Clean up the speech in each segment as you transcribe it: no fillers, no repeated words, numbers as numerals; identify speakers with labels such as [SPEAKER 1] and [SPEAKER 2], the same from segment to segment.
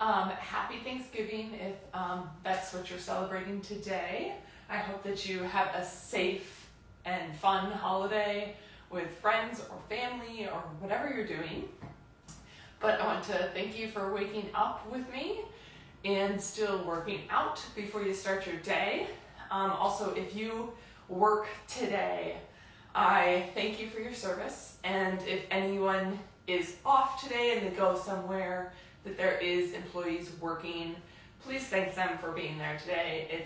[SPEAKER 1] Happy Thanksgiving if that's what you're celebrating today. I hope that you have a safe and fun holiday with friends or family or whatever you're doing. But I want to thank you for waking up with me and still working out before you start your day. Also, if you work today, I thank you for your service. And if anyone is off today and they go somewhere that there is employees working, please thank them for being there today.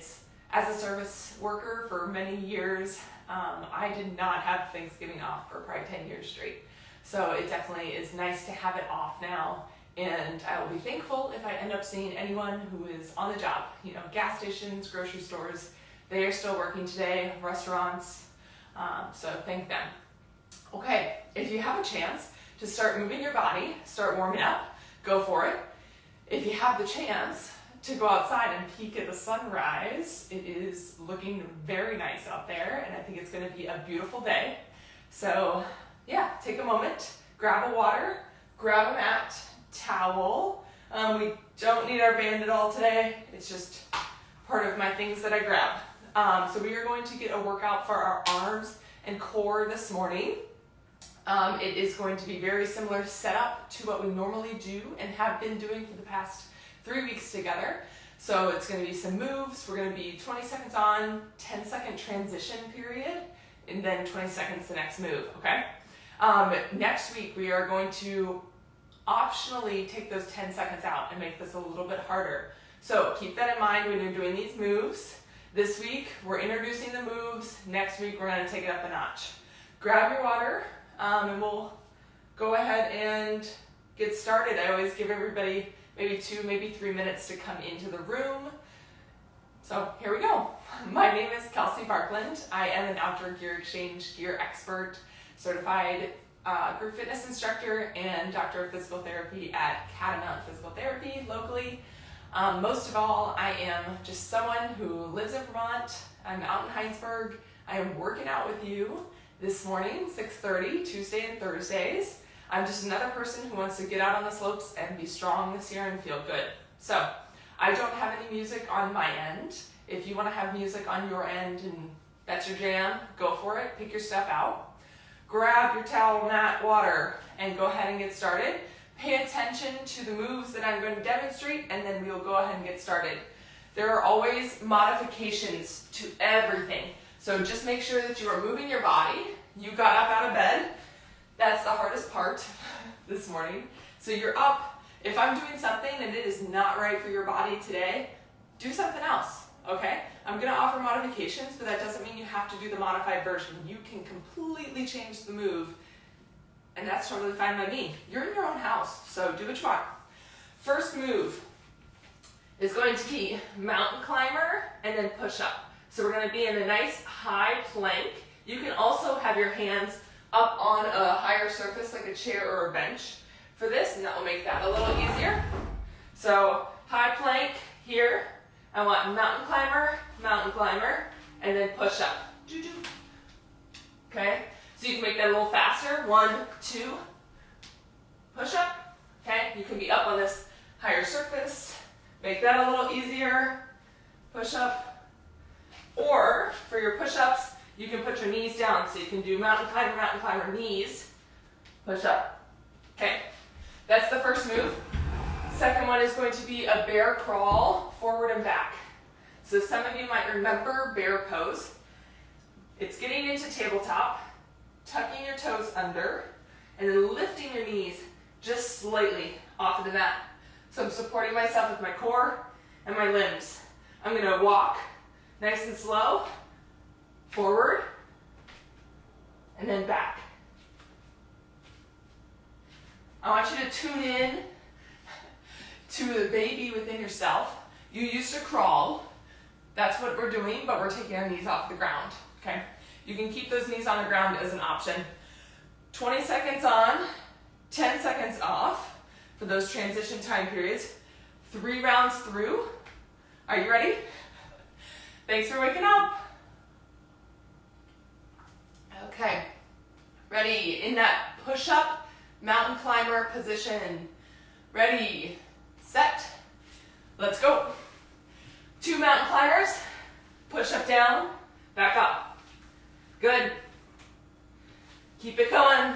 [SPEAKER 1] As a service worker for many years, I did not have Thanksgiving off for probably 10 years straight. So it definitely is nice to have it off now. And I will be thankful if I end up seeing anyone who is on the job. You know, gas stations, grocery stores, they are still working today, restaurants, so thank them. Okay, if you have a chance to start moving your body, start warming up, go for it. If you have the chance to go outside and peek at the sunrise, it is looking very nice out there, and I think it's going to be a beautiful day. So yeah, take a moment, grab a water, grab a mat, towel. We don't need our band at all today. It's just part of my things that I grab. So we are going to get a workout for our arms and core this morning. It is going to be very similar setup to what we normally do and have been doing for the past 3 weeks together. So it's going to be some moves. We're going to be 20 seconds on, 10-second transition period, and then 20 seconds the next move, okay? Next week we are going to optionally take those 10 seconds out and make this a little bit harder. So keep that in mind when you're doing these moves. This week we're introducing the moves. Next week we're going to take it up a notch. Grab your water. And we'll go ahead and get started. I always give everybody maybe 2, maybe 3 minutes to come into the room. So here we go. My name is Kelsey Barkland. I am an outdoor gear exchange gear expert, certified group fitness instructor, and doctor of physical therapy at Catamount Physical Therapy locally. Most of all, I am just someone who lives in Vermont. I'm out in Heinsberg. I am working out with you this morning, 6:30, Tuesday and Thursdays. I'm just another person who wants to get out on the slopes and be strong this year and feel good. So I don't have any music on my end. If you want to have music on your end and that's your jam, go for it. Pick your stuff out. Grab your towel, mat, water, and go ahead and get started. Pay attention to the moves that I'm going to demonstrate, and then we'll go ahead and get started. There are always modifications to everything. So just make sure that you are moving your body. You got up out of bed. That's the hardest part this morning. So you're up. If I'm doing something and it is not right for your body today, do something else, okay? I'm going to offer modifications, but that doesn't mean you have to do the modified version. You can completely change the move, and that's totally fine by me. You're in your own house, so do what you want. First move is going to be mountain climber and then push up. So we're going to be in a nice high plank. You can also have your hands up on a higher surface like a chair or a bench for this, and that will make that a little easier. So high plank here. I want mountain climber, and then push up. Okay, so you can make that a little faster. 1, 2, push up. Okay, you can be up on this higher surface. Make that a little easier. Push up. Or for your push-ups, you can put your knees down. So you can do mountain climber, knees, push up. Okay, that's the first move. Second one is going to be a bear crawl, forward and back. So some of you might remember bear pose. It's getting into tabletop, tucking your toes under, and then lifting your knees just slightly off of the mat. So I'm supporting myself with my core and my limbs. I'm going to walk nice and slow, forward, and then back. I want you to tune in to the baby within yourself. You used to crawl. That's what we're doing, but we're taking our knees off the ground, okay? You can keep those knees on the ground as an option. 20 seconds on, 10 seconds off for those transition time periods. 3 rounds through. Are you ready? Thanks for waking up. Okay, ready in that push-up mountain climber position. Ready, set, Let's go. 2 mountain climbers. Push up, down, back up. Good. Keep it going.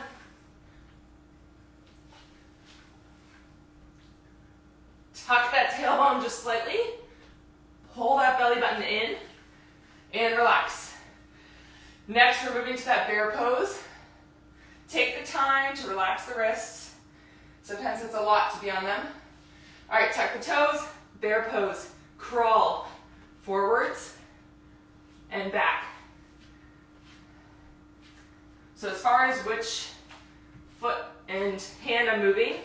[SPEAKER 1] Tuck that tailbone just slightly. Pull that belly button in and relax. Next, we're moving to that bear pose. Take the time to relax the wrists. Sometimes it's a lot to be on them. All right, tuck the toes, bear pose. Crawl forwards and back. So as far as which foot and hand I'm moving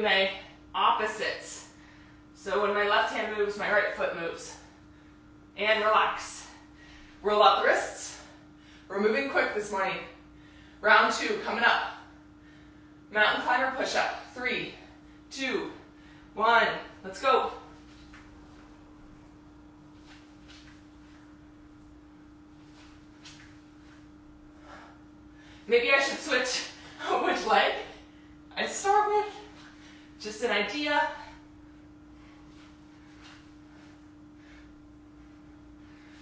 [SPEAKER 1] my opposites. So when my left hand moves, my right foot moves. And relax. Roll out the wrists. We're moving quick this morning. Round 2 coming up. Mountain climber push up. 3, 2, 1. Let's go. Maybe I should switch which leg I start with. Just an idea.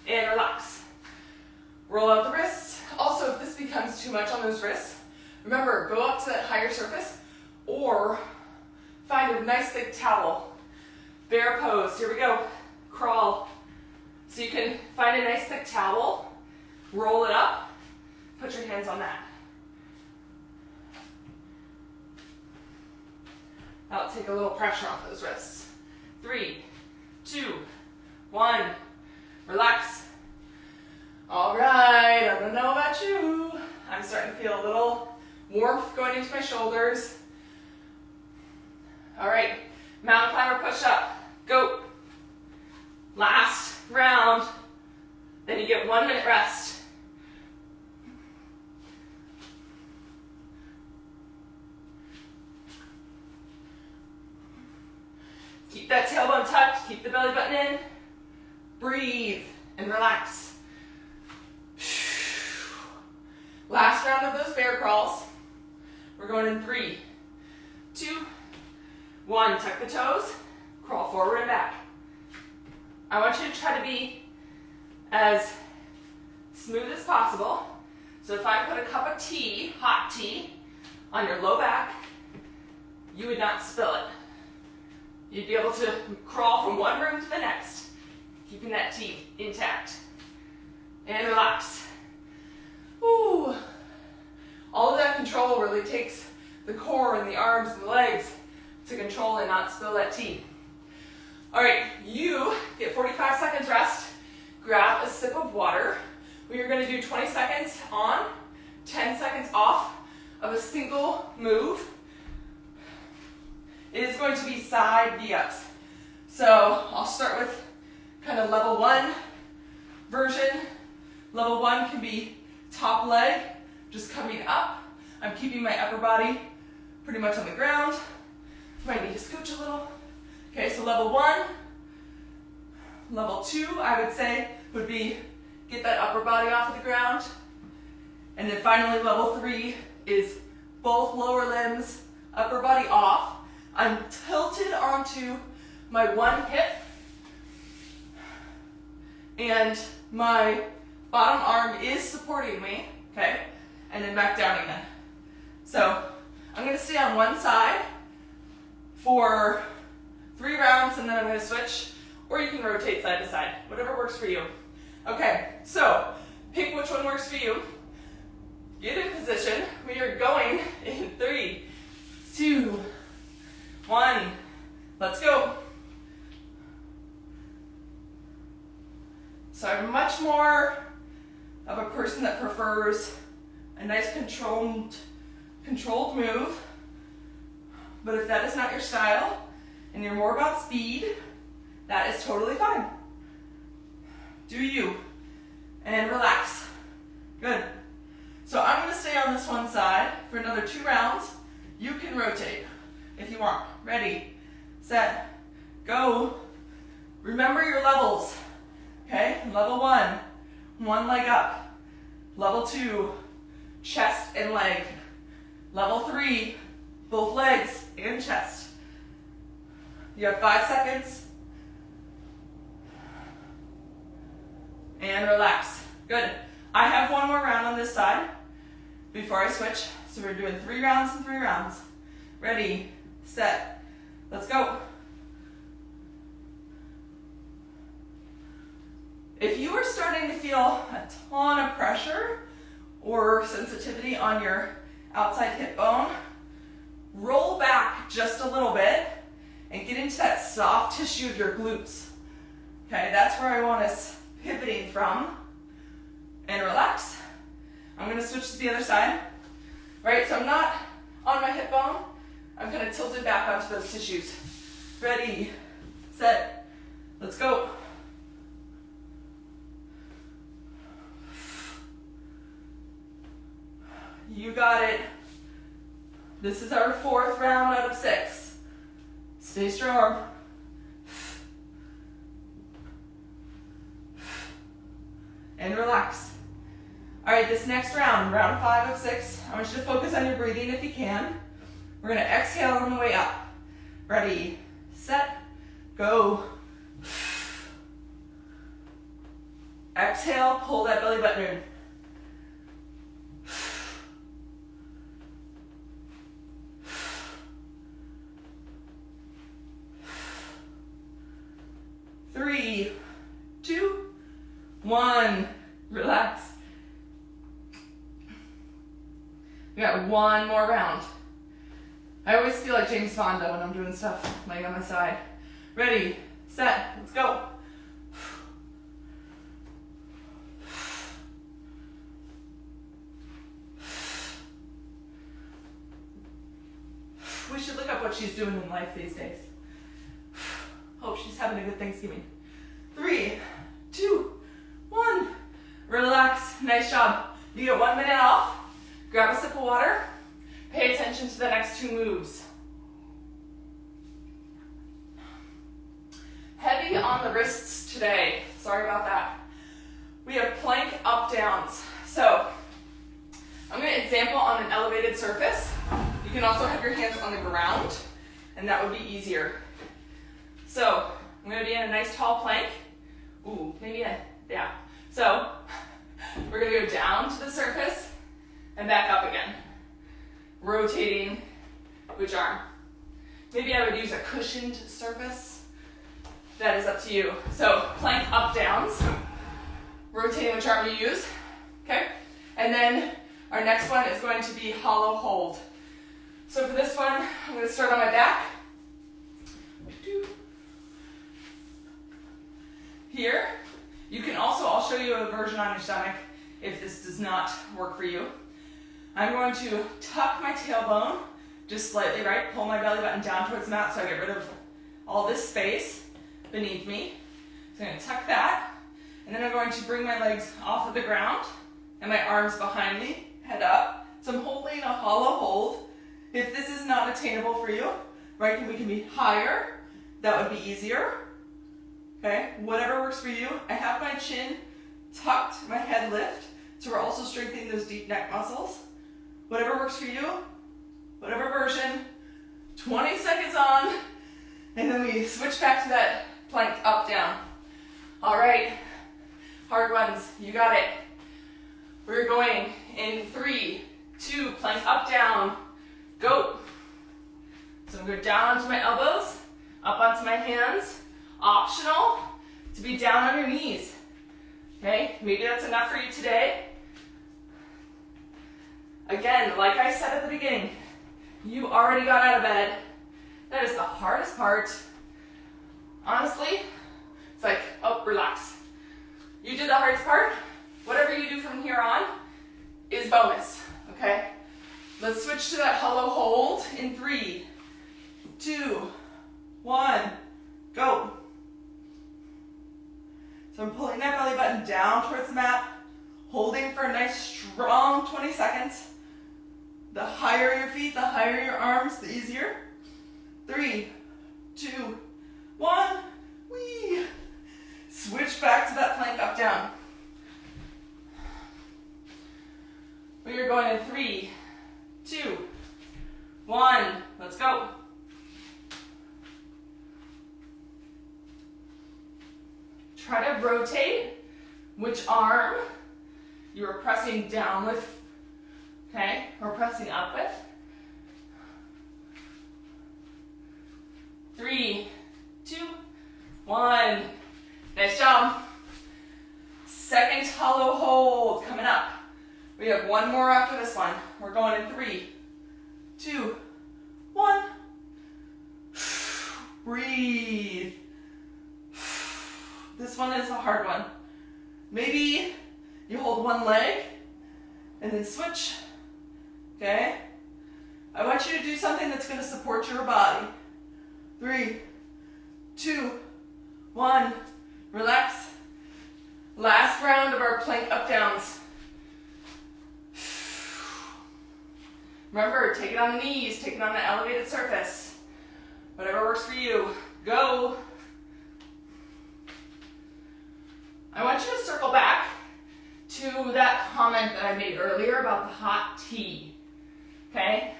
[SPEAKER 1] And relax. Roll out the wrists. Also, if this becomes too much on those wrists, remember, go up to that higher surface or find a nice thick towel. Bear pose. Here we go. Crawl. So you can find a nice thick towel, roll it up, put your hands on that. That'll take a little pressure off those wrists. 3, 2, 1. Relax. All right, I don't know about you. I'm starting to feel a little warmth going into my shoulders. All right, mountain climber push up. Go. Last round. Then you get 1 minute rest. Keep that tailbone tucked, keep the belly button in. Breathe and relax. Last round of those bear crawls. We're going in 3, 2, 1. Tuck the toes, crawl forward and back. I want you to try to be as smooth as possible. So if I put a cup of tea, hot tea, on your low back, you would not spill it. You'd be able to crawl from one room to the next, keeping that tea intact. And relax. Ooh. All of that control really takes the core and the arms and the legs to control and not spill that tea. All right, you get 45 seconds rest. Grab a sip of water. We are going to do 20 seconds on, 10 seconds off of a single move. It is going to be side V-ups. So I'll start with kind of level 1 version. Level 1 can be top leg, just coming up. I'm keeping my upper body pretty much on the ground. Might need to scooch a little. Okay, so level 1. Level 2, I would say, would be get that upper body off of the ground. And then finally, level 3 is both lower limbs, upper body off. I'm tilted onto my one hip and my bottom arm is supporting me, okay? And then back down again. So I'm gonna stay on one side for 3 rounds and then I'm gonna switch, or you can rotate side to side, whatever works for you. Okay, so pick which one works for you. Get in position. We are going in 3, 2, 1. Let's go. So I'm much more of a person that prefers a nice controlled move. But if that is not your style and you're more about speed, that is totally fine. Do you. And relax. Good. So I'm going to stay on this one side for another 2 rounds. You can rotate if you want. Ready, set, go. Remember your levels. Okay, level 1, one leg up. Level 2, chest and leg. Level 3, both legs and chest.
[SPEAKER 2] You have 5 seconds. And relax. Good. I have one more round on this side before I switch. So we're doing 3 rounds and 3 rounds. Ready, set, let's go. If you are starting to feel a ton of pressure or sensitivity on your outside hip bone, roll back just a little bit and get into that soft tissue of your glutes. Okay, that's where I want us pivoting from. And relax. I'm gonna switch to the other side. Right, so I'm not on my hip bone. I'm gonna tilt it back onto those tissues. Ready, set, let's go. You got it. This is our 4th round out of 6. Stay strong. And relax. All right, this next round, round 5 of 6, I want you to focus on your breathing if you can. We're gonna exhale on the way up. Ready, set, go. Exhale, pull that belly button in. Three, 2, 1, relax. We got one more round. I always feel like James Fonda when I'm doing stuff laying on my side. Ready, set, let's go. We should look up what she's doing in life these days. Hope she's having a good Thanksgiving. 3, 2, 1. Relax. Nice job. You get 1 minute off. Grab a sip of water. Pay attention to the next 2 moves. Heavy on the wrists today. Sorry about that. We have plank up downs. So I'm going to example on an elevated surface. You can also have your hands on the ground, and that would be easier. So I'm going to be in a nice tall plank. Ooh, maybe yeah. So we're going to go down to the surface and back up again. Rotating which arm. Maybe I would use a cushioned surface. That is up to you. So plank up downs. Rotating which arm you use. Okay? And then our next one is going to be hollow hold. So for this one, I'm going to start on my back. Here, you can also, I'll show you a version on your stomach if this does not work for you. I'm going to tuck my tailbone just slightly, right? Pull my belly button down towards the mat so I get rid of all this space beneath me. So I'm going to tuck that, and then I'm going to bring my legs off of the ground and my arms behind me, head up. So I'm holding a hollow hold. If this is not attainable for you, right, we can be higher. That would be easier. Okay, whatever works for you. I have my chin tucked, my head lift, so we're also strengthening those deep neck muscles. Whatever works for you, whatever version. 20 seconds on, and then we switch back to that plank up, down. All right, hard ones, you got it. We're going in 3, 2, plank up, down, go. So I'm going to go down onto my elbows, up onto my hands. Optional to be down on your knees. Okay, maybe that's enough for you today. Again, like I said at the beginning, you already got out of bed. That is the hardest part. Honestly, it's like, oh, relax. You did the hardest part. Whatever you do from here on is bonus, okay? Let's switch to that hollow hold in 3, 2, 1, go. So I'm pulling that belly button down towards the mat, holding for a nice strong 20 seconds. The higher your feet, the higher your arms, the easier. 3, 2, 1, whee. Switch back to that plank up, down. We are going in 3, 2, 1, let's go. try to rotate which arm you are pressing down with, okay, or pressing up with. 3, 2, 1. Nice job. Second hollow hold coming up. We have one more after this one. We're going in 3, 2, 1. Breathe. This one is a hard one. Maybe you hold one leg and then switch. Okay? I want you to do something that's going to support your body. 3, 2, 1. Relax. Last round of our plank up downs. Remember, take it on the knees, take it on an elevated surface. Whatever works for you. Go. I want you to circle back to that comment that I made earlier about the hot tea. Okay?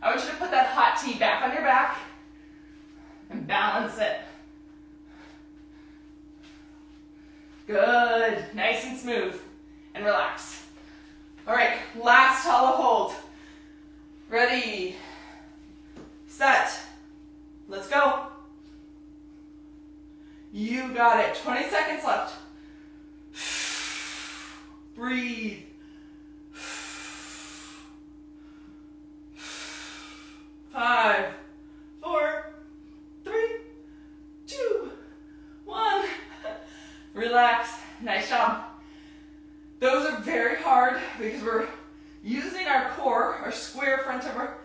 [SPEAKER 2] I want you to put that hot tea back on your back and balance it. Good. Nice and smooth. And relax. All right, last hollow hold. Ready, set, let's go. You got it. 20 seconds left. Breathe. 5, 4, 3, 2, 1. Relax. Nice job. Those are very hard because we're using our core, our square front of our,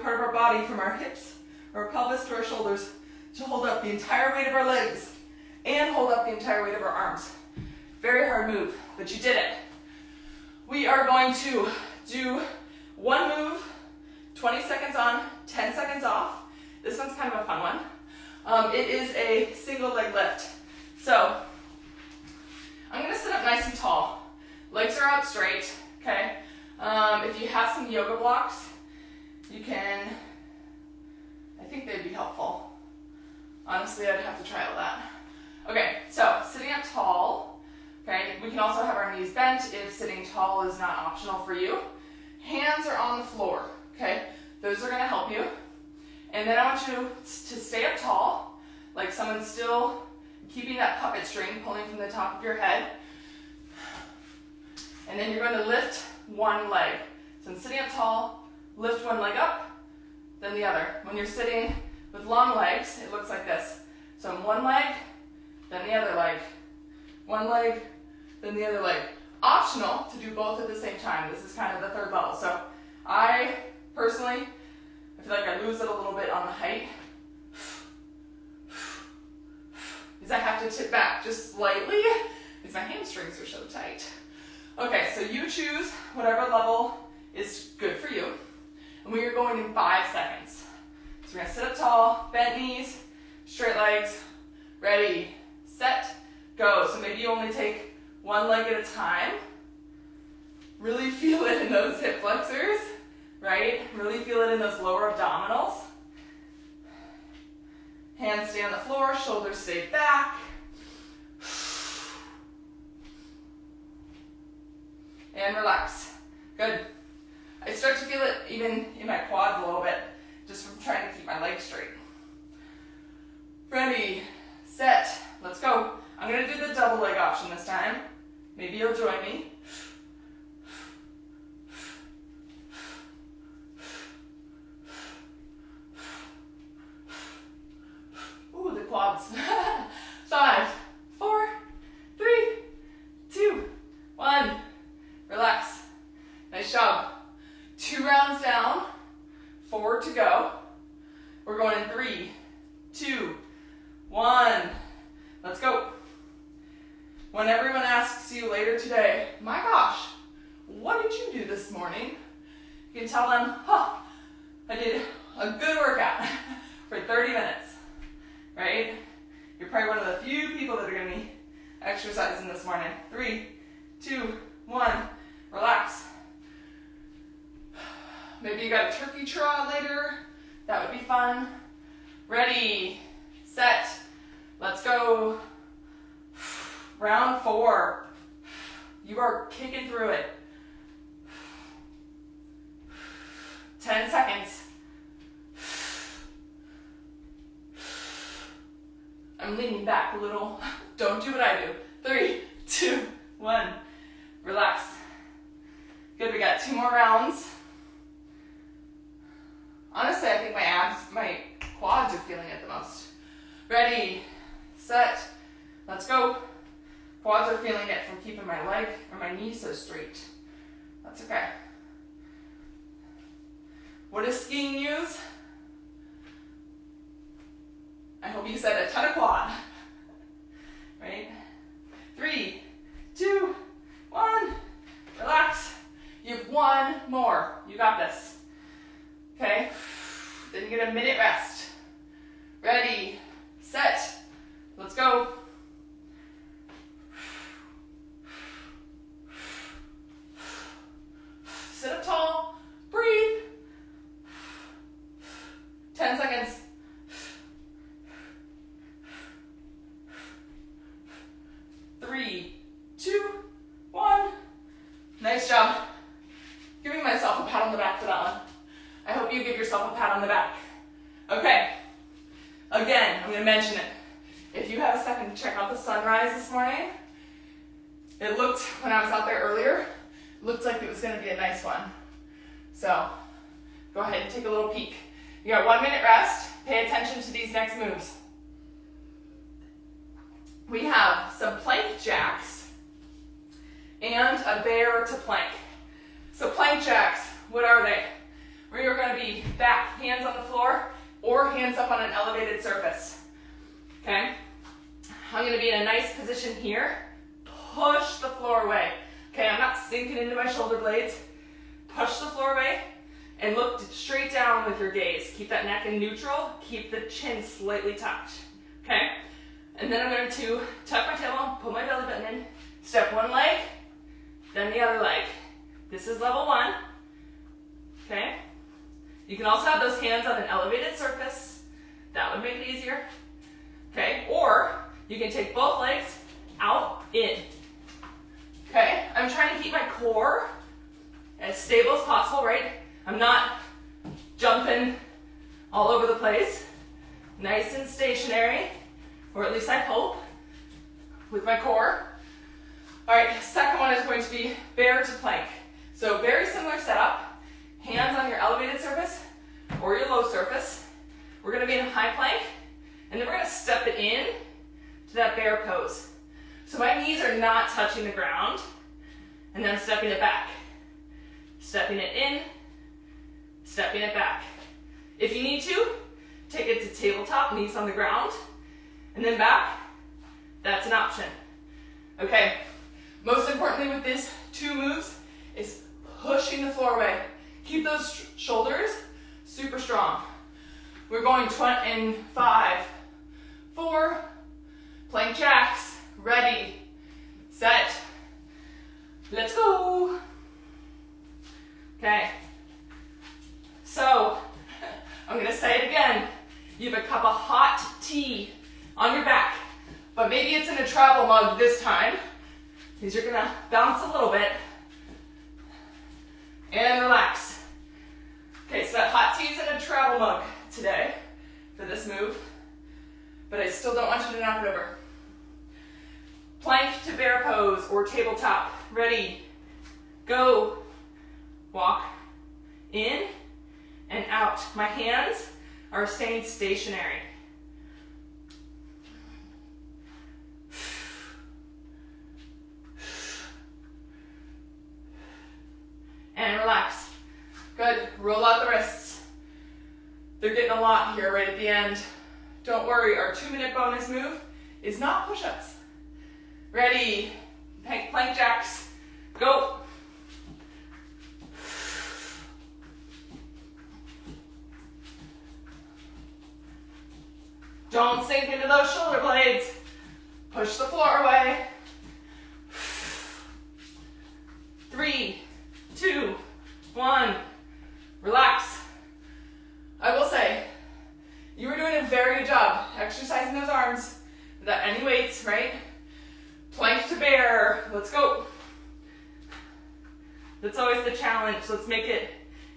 [SPEAKER 2] part of our body from our hips, our pelvis to our shoulders to hold up the entire weight of our legs and hold up the entire weight of our arms. Very hard move, but you did it. We are going to do one move, 20 seconds on, 10 seconds off. This one's kind of a fun one. It is a single leg lift. So I'm going to sit up nice and tall. Legs are out straight, okay? If you have some yoga blocks, you can, I think they'd be helpful. Honestly, I'd have to try all that. Okay, so sitting up tall, okay? We can also have our knees bent if sitting tall is not optional for you. Hands are on the floor, okay? Those are gonna help you. And then I want you to stay up tall, like someone's still keeping that puppet string, pulling from the top of your head. And then you're going to lift one leg. So I'm sitting up tall, lift one leg up, then the other. When you're sitting with long legs, it looks like this. So I'm one leg, then the other leg. One leg, then the other leg. Optional to do both at the same time. This is kind of the third level. So I personally, I feel like I lose it a little bit on the height. Because I have to tip back just slightly because my hamstrings are so tight. Okay, so you choose whatever level is good for you. And we are going in 5 seconds. So we're gonna sit up tall, bent knees, straight legs, ready, set, go. So maybe you only take one leg at a time. Really feel it in those hip flexors, right? Really feel it in those lower abdominals. Hands stay on the floor, shoulders stay back. And relax. Good. I start to feel it even in my quads a little bit, just from trying to keep my legs straight. Ready, set, let's go. I'm gonna do the double leg option this time. Maybe you'll join me. Ooh, the quads. 5, 4, 3, 2, 1. Relax. Nice job. 2 rounds down, 4 to go. We're going in 3, 2, 1. Let's go. When everyone asks you later today, my gosh, what did you do this morning? You can tell them, I did a good workout for 30 minutes, right? You're probably one of the few people that are going to be exercising this morning. 3, 2, 1. Relax. Maybe you got a turkey trot later. That would be fun. Ready, set, let's go. Round 4. You are kicking through it. 10 seconds. I'm leaning back a little. Don't do what I do. 3, 2, 1. Relax. Good, we got 2 more rounds. Honestly, I think my quads are feeling it the most. Ready, set, let's go. Quads are feeling it from keeping my leg or my knee so straight. That's okay. What does skiing use? I hope you said a ton of quad. Right? 3, 2, 1. Relax. You have 1 more. You got this. Okay? Then you get a minute rest. Ready, set, let's go. Sit up tall, breathe. 10 seconds. 3, 2, 1. Nice job. Giving myself a pat on the back for that one. I hope you give yourself a pat on the back. Okay. Again, I'm going to mention it. If you have a second to check out the sunrise this morning, it looked, when I was out there earlier, looked like it was going to be a nice one. So, go ahead and take a little peek. You got 1 minute rest. Pay attention to these next moves. We have some plank jacks and a bear to plank. So plank jacks, what are they? We are going to be back, hands on the floor, or hands up on an elevated surface. Okay? I'm going to be in a nice position here. Push the floor away. Okay, I'm not sinking into my shoulder blades. Push the floor away and look straight down with your gaze. Keep that neck in neutral. Keep the chin slightly tucked. Okay? And then I'm going to tuck my tailbone, pull my belly button in, step one leg, then the other leg. This is level 1. Okay? You can also have those hands on an elevated surface. That would make it easier. Okay? Or you can take both legs out, in. Okay? I'm trying to keep my core as stable as possible, right? I'm not jumping all over the place. Nice and stationary, or at least I hope, with my core. All right, second one is going to be bear to plank. So very similar setup. Hands on your elevated surface or your low surface. We're going to be in a high plank, and then we're going to step it in to that bear pose. So my knees are not touching the ground, and then I'm stepping it back. Stepping it in, stepping it back. If you need to, take it to tabletop, knees on the ground, and then back. That's an option. Okay, most importantly with these 2 moves is pushing the floor away. Keep those shoulders super strong. We're going in 5, 4, plank jacks, ready, set, let's go. Okay, so I'm gonna say it again. You have a cup of hot tea on your back, but maybe it's in a travel mug this time, because you're gonna bounce a little bit, and relax. Okay, so that hot tea is in a travel mug today for this move, but I still don't want you to knock it over. Plank to bear pose or tabletop. Ready, go. Walk in and out. My hands are staying stationary. And relax. Good. Roll out the wrists. They're getting a lot here right at the end. Don't worry, our 2-minute bonus move is not push-ups. Ready? Plank jacks. Go. Don't sink into those shoulder blades. Push the floor away. 3, 2, 1. Relax. I will say, you were doing a very good job exercising those arms without any weights, right? Plank to bear, let's go. That's always the challenge. Let's make it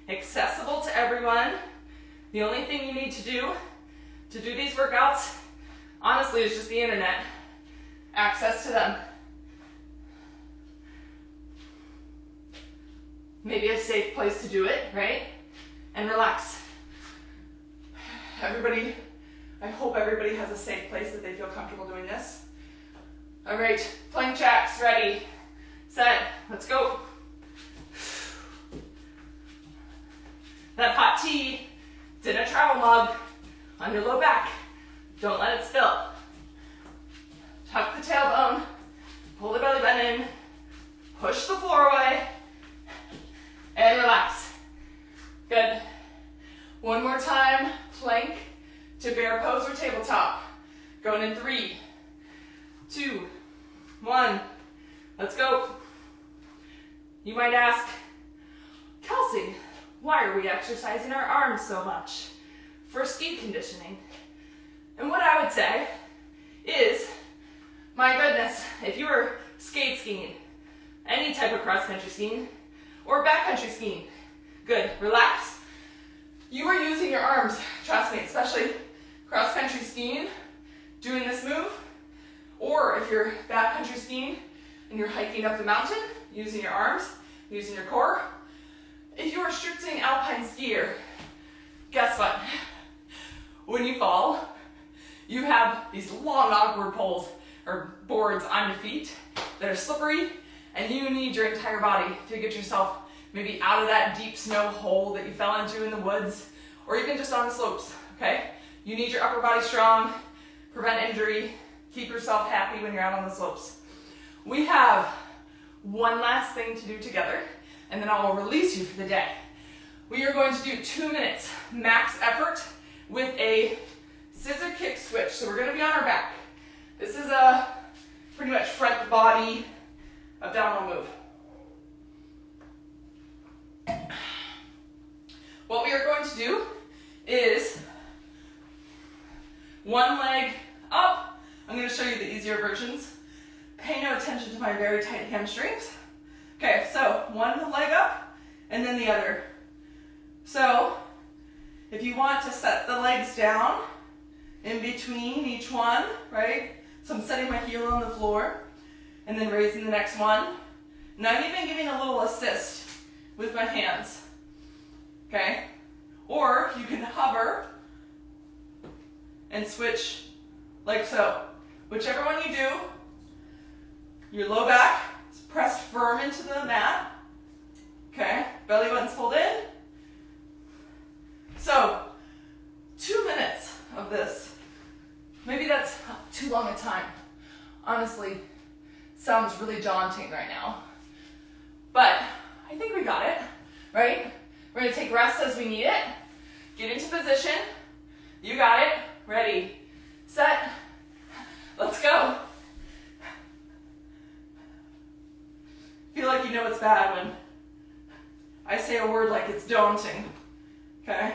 [SPEAKER 2] accessible to everyone. The only thing you need to do these workouts, honestly, is just the internet. Access to them. Maybe a safe place to do it, right? And relax. Everybody, I hope everybody has a safe place that they feel comfortable doing this. All right, plank jacks, ready, set, let's go. That hot tea, it's in a travel mug on your low back. Don't let it spill. Tuck the tailbone, pull the belly button in, push the floor away, and relax. Good. One more time, plank to bear pose or tabletop. Going in 3, 2, 1. Let's go. You might ask, Kelsey, why are we exercising our arms so much? For ski conditioning. And what I would say is, my goodness, if you were skate skiing, any type of cross-country skiing, or backcountry skiing, good, relax. You are using your arms, trust me, especially cross-country skiing, doing this move, or if you're backcountry skiing and you're hiking up the mountain, using your arms, using your core. If you're a restricting alpine skier, guess what? When you fall, you have these long, awkward poles or boards on your feet that are slippery, and you need your entire body to get yourself maybe out of that deep snow hole that you fell into in the woods, or even just on the slopes, okay? You need your upper body strong, prevent injury, keep yourself happy when you're out on the slopes. We have one last thing to do together, and then I will release you for the day. We are going to do 2 minutes max effort with a scissor kick switch. So we're going to be on our back. This is a pretty much front body abdominal move. What we are going to do is one leg up. I'm going to show you the easier versions. Pay no attention to my very tight hamstrings. Okay, so one leg up and then the other. So if you want to set the legs down in between each one, right? So I'm setting my heel on the floor and then raising the next one. And I'm even giving a little assist with my hands, okay? Or you can hover and switch like so. Whichever one you do, your low back is pressed firm into the mat, okay? Belly button's pulled in. So, 2 minutes of this. Maybe that's too long a time. Honestly, sounds really daunting right now. But I think we got it, right? We're gonna take rest as we need it. Get into position. You got it. Ready, set, let's go. Feel like you know it's bad when I say a word like it's daunting, okay?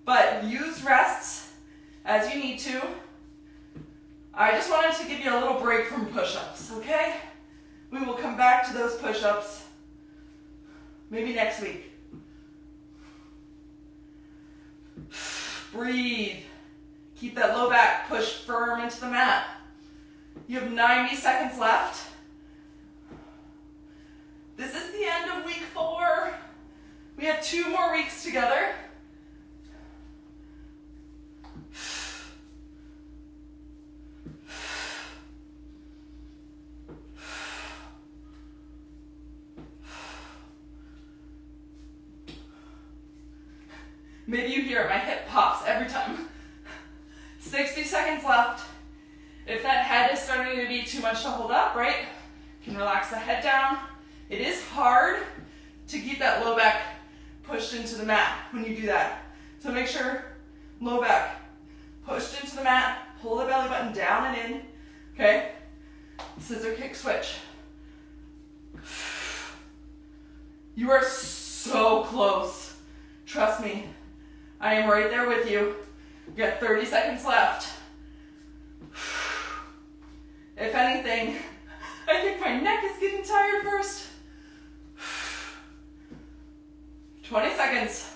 [SPEAKER 2] But use rests as you need to. I just wanted to give you a little break from push-ups, okay? We will come back to those push-ups maybe next week. Breathe. Keep that low back pushed firm into the mat. You have 90 seconds left. This is the end of week 4. We have 2 more weeks together. Maybe you hear it, my hip pops every time. 60 seconds left. If that head is starting to be too much to hold up, right? You can relax the head down. It is hard to keep that low back pushed into the mat when you do that. So make sure low back pushed into the mat, pull the belly button down and in, okay? Scissor kick switch. You are so close. Trust me. I am right there with you. You've got 30 seconds left. If anything, I think my neck is getting tired first. 20 seconds.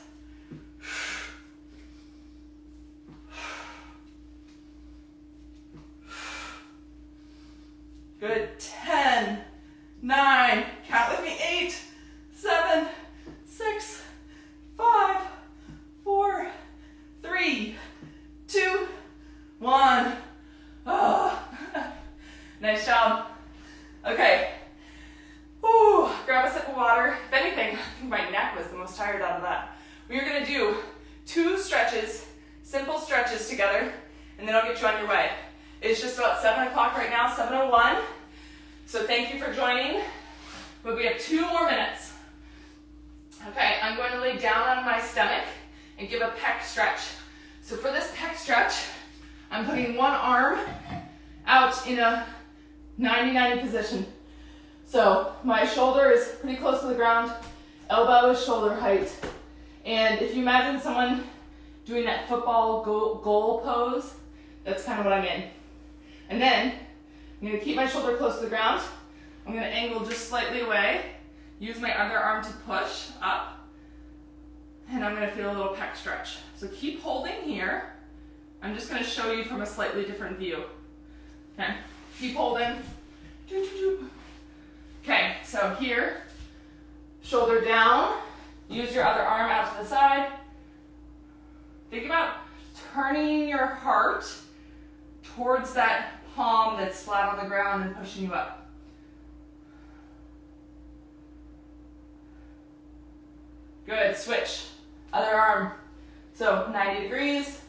[SPEAKER 2] Good. 10, 9, count with me, 8, 7, 6, 5, 4, 3, 2, 1. Oh. Nice job. Okay. Whew. Grab a sip of water. If anything, I think my neck was the most tired out of that. We are gonna do 2 stretches, simple stretches together, and then I'll get you on your way. It's just about 7 o'clock right now, 7:01. So thank you for joining, but we have 2 more minutes. Okay, I'm going to lay down on my stomach and give a pec stretch. So for this pec stretch, I'm putting one arm out in a 90-90 position. So my shoulder is pretty close to the ground, elbow is shoulder height. And if you imagine someone doing that football goal pose, that's kind of what I'm in. And then I'm going to keep my shoulder close to the ground. I'm going to angle just slightly away, use my other arm to push up, and I'm going to feel a little pec stretch. So keep holding here. I'm just going to show you from a slightly different view. Okay, keep holding. Okay, so here, shoulder down, use your other arm out to the side. Think about turning your heart towards that palm that's flat on the ground and pushing you up. Good, switch, other arm. So 90 degrees,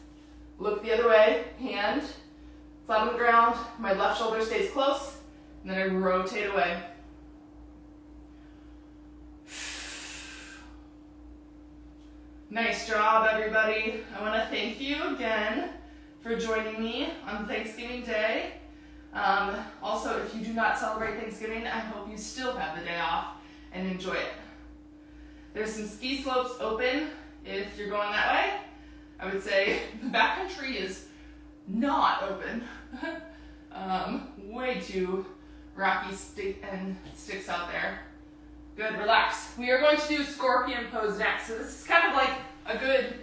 [SPEAKER 2] look the other way, hand flat on the ground, my left shoulder stays close, and then I rotate away. Nice job, everybody. I want to thank you again for joining me on Thanksgiving Day. Also, if you do not celebrate Thanksgiving, I hope you still have the day off and enjoy it. There's some ski slopes open if you're going that way. I would say the backcountry is not open. Way too rocky sticks out there. Good, relax. We are going to do scorpion pose next. So this is kind of like a good,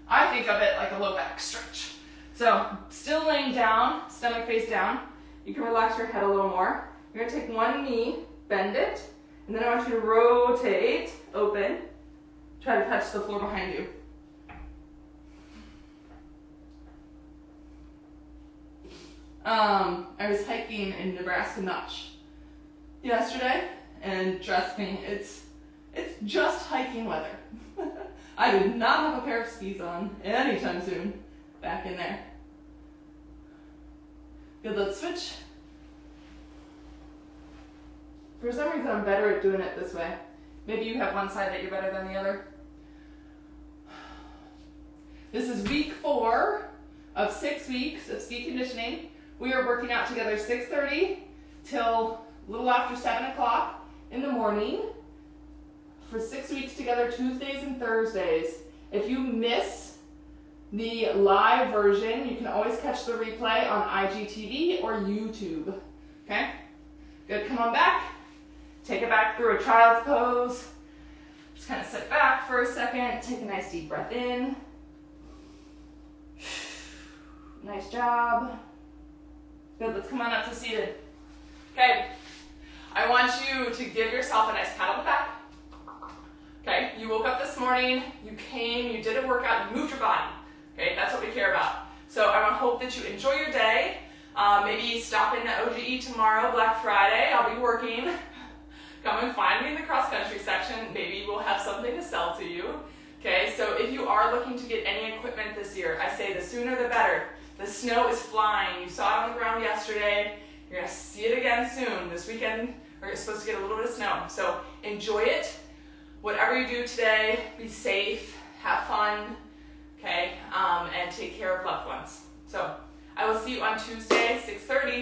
[SPEAKER 2] I think of it like a low back stretch. So still laying down, stomach face down. You can relax your head a little more. You're gonna take one knee, bend it, and then I want you to rotate, open, try to touch the floor behind you. I was hiking in Nebraska Notch yesterday, and trust me, it's just hiking weather. I did not have a pair of skis on anytime soon back in there. Good, let's switch. For some reason, I'm better at doing it this way. Maybe you have one side that you're better than the other. This is week 4 of 6 weeks of ski conditioning. We are working out together 6:30 till a little after 7 o'clock in the morning for 6 weeks together, Tuesdays and Thursdays. If you miss the live version, you can always catch the replay on IGTV or YouTube. Okay? Good, come on back. Take it back through a child's pose. Just kind of sit back for a second. Take a nice deep breath in. Nice job. Good, let's come on up to seated. Okay, I want you to give yourself a nice pat on the back. Okay, you woke up this morning, you came, you did a workout, you moved your body. Okay, that's what we care about. So I hope that you enjoy your day. Maybe stop in the OGE tomorrow, Black Friday. I'll be working. Come and find me in the cross-country section. Maybe we'll have something to sell to you. Okay, so if you are looking to get any equipment this year, I say the sooner the better. The snow is flying. You saw it on the ground yesterday. You're going to see it again soon. This weekend, we're supposed to get a little bit of snow. So enjoy it. Whatever you do today, be safe, have fun, okay, and take care of loved ones. So I will see you on Tuesday, 6:30.